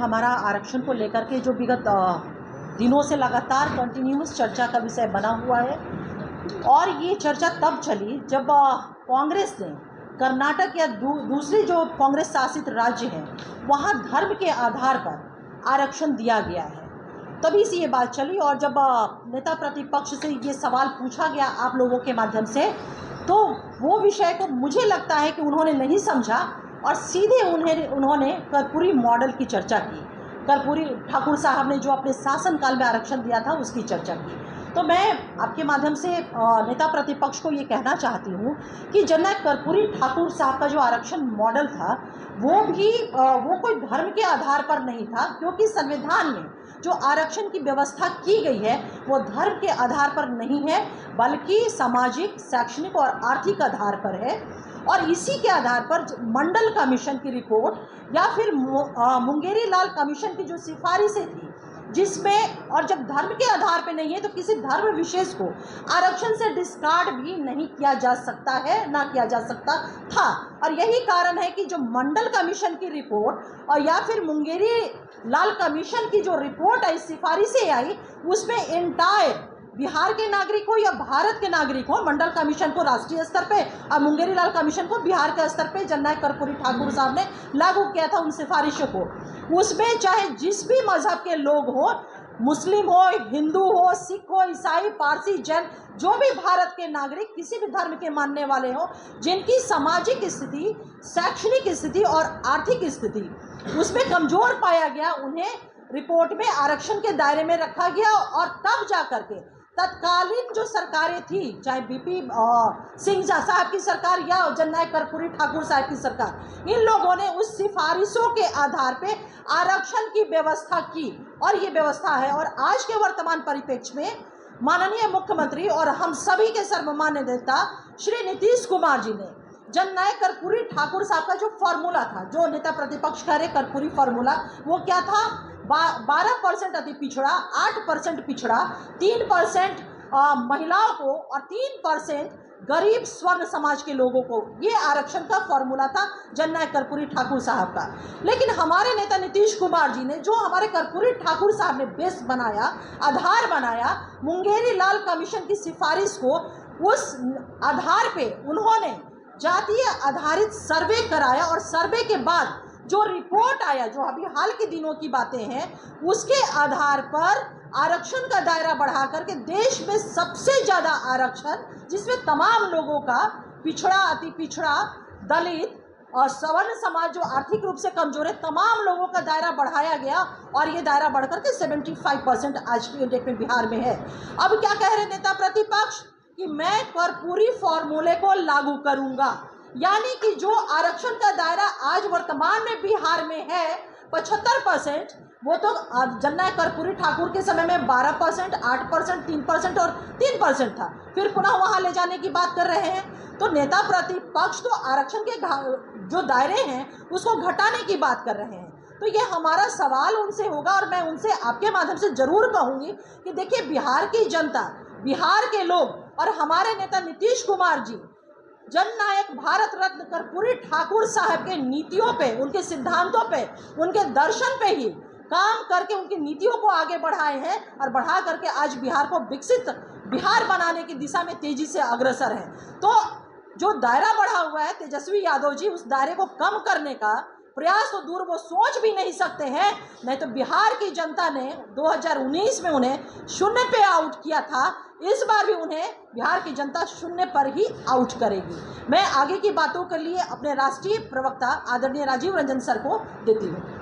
हमारा आरक्षण को लेकर के जो विगत दिनों से लगातार कंटिन्यूस चर्चा का विषय बना हुआ है। और ये चर्चा तब चली जब कांग्रेस ने कर्नाटक या दूसरे जो कांग्रेस शासित राज्य हैं वहाँ धर्म के आधार पर आरक्षण दिया गया है, तभी से ये बात चली। और जब नेता प्रतिपक्ष से ये सवाल पूछा गया आप लोगों के माध्यम से, तो वो विषय को मुझे लगता है कि उन्होंने नहीं समझा और सीधे उन्होंने कर्पूरी मॉडल की चर्चा की। कर्पूरी ठाकुर साहब ने जो अपने शासनकाल में आरक्षण दिया था उसकी चर्चा की। तो मैं आपके माध्यम से नेता प्रतिपक्ष को ये कहना चाहती हूँ कि जननायक कर्पूरी ठाकुर साहब का जो आरक्षण मॉडल था वो कोई धर्म के आधार पर नहीं था, क्योंकि संविधान में जो आरक्षण की व्यवस्था की गई है वो धर्म के आधार पर नहीं है, बल्कि सामाजिक, शैक्षणिक और आर्थिक आधार पर है। और इसी के आधार पर मंडल कमीशन की रिपोर्ट या फिर मुंगेरी लाल कमीशन की जो सिफारिशें थी, जिसमें और जब धर्म के आधार पे नहीं है तो किसी धर्म विशेष को आरक्षण से डिस्कार्ड भी नहीं किया जा सकता है, ना किया जा सकता था। और यही कारण है कि जो मंडल कमीशन की रिपोर्ट और या फिर मुंगेरी लाल कमीशन की जो रिपोर्ट आई, सिफारिशें आई, उसमें एंटायर बिहार के नागरिक हो या भारत के नागरिक हो, मंडल कमीशन को राष्ट्रीय स्तर पे और मुंगेरी लाल कमीशन को बिहार के स्तर पे जननायक कर्पूरी ठाकुर साहब ने लागू किया था उन सिफारिशों को। उसमें चाहे जिस भी मजहब के लोग हो, मुस्लिम हो, हिंदू हो, सिख हो, ईसाई, पारसी, जैन, जो भी भारत के नागरिक किसी भी धर्म के मानने वाले हो, जिनकी सामाजिक स्थिति, शैक्षणिक स्थिति और आर्थिक स्थिति उसमें कमजोर पाया गया, उन्हें रिपोर्ट में आरक्षण के दायरे में रखा गया। और तब जा करके तत्कालीन जो सरकारें थी, चाहे बीपी सिंह साहब की सरकार या जननायक कर्पूरी ठाकुर साहब की सरकार, इन लोगों ने उस सिफारिशों के आधार पे आरक्षण की व्यवस्था की और ये व्यवस्था है। और आज के वर्तमान परिप्रेक्ष्य में माननीय मुख्यमंत्री और हम सभी के सर्वमान्य नेता श्री नीतीश कुमार जी ने जननायक कर्पूरी ठाकुर साहब का जो फॉर्मूला था, जो नेता प्रतिपक्ष कह रहे कर्पूरी फॉर्मूला, वो क्या था? 12% अति पिछड़ा, 8% पिछड़ा, 3% महिलाओं को और 3% गरीब स्वर्ण समाज के लोगों को, ये आरक्षण का फॉर्मूला था जननायक कर्पूरी ठाकुर साहब का। लेकिन हमारे नेता नीतीश कुमार जी ने जो हमारे कर्पूरी ठाकुर साहब ने बेस बनाया, आधार बनाया, मुंगेरी लाल कमीशन की सिफारिश को, उस आधार पे उन्होंने जातीय आधारित सर्वे कराया और सर्वे के बाद जो रिपोर्ट आया, जो अभी हाल के दिनों की बातें हैं, उसके आधार पर आरक्षण का दायरा बढ़ा करके देश में सबसे ज़्यादा आरक्षण, जिसमें तमाम लोगों का, पिछड़ा, अति पिछड़ा, दलित और सवर्ण समाज जो आर्थिक रूप से कमजोर है, तमाम लोगों का दायरा बढ़ाया गया। और ये दायरा बढ़कर के 75% आज की डेट में बिहार में है। अब क्या कह रहे नेता प्रतिपक्ष कि मैं कर्पूरी फॉर्मूले को लागू करूंगा, यानी कि जो आरक्षण का दायरा आज वर्तमान में बिहार में है 75%, वो तो जननायक कर्पूरी ठाकुर के समय में 12%, 8%, 3% और 3% था, फिर पुनः वहां ले जाने की बात कर रहे हैं। तो नेता प्रतिपक्ष तो आरक्षण के जो दायरे हैं उसको घटाने की बात कर रहे हैं। तो ये हमारा सवाल उनसे होगा और मैं उनसे आपके माध्यम से जरूर कहूँगी कि देखिए, बिहार की जनता, बिहार के लोग और हमारे नेता नीतीश कुमार जी जननायक भारत रत्न कर्पूरी ठाकुर साहब के नीतियों पे, उनके सिद्धांतों पे, उनके दर्शन पे ही काम करके उनकी नीतियों को आगे बढ़ाए हैं और बढ़ा करके आज बिहार को विकसित बिहार बनाने की दिशा में तेजी से अग्रसर हैं। तो जो दायरा बढ़ा हुआ है, तेजस्वी यादव जी उस दायरे को कम करने का प्रयास तो दूर वो सोच भी नहीं सकते हैं। नहीं तो बिहार की जनता ने 2019 में उन्हें शून्य पे आउट किया था, इस बार भी उन्हें बिहार की जनता शून्य पर ही आउट करेगी। मैं आगे की बातों के लिए अपने राष्ट्रीय प्रवक्ता आदरणीय राजीव रंजन सर को देती हूँ।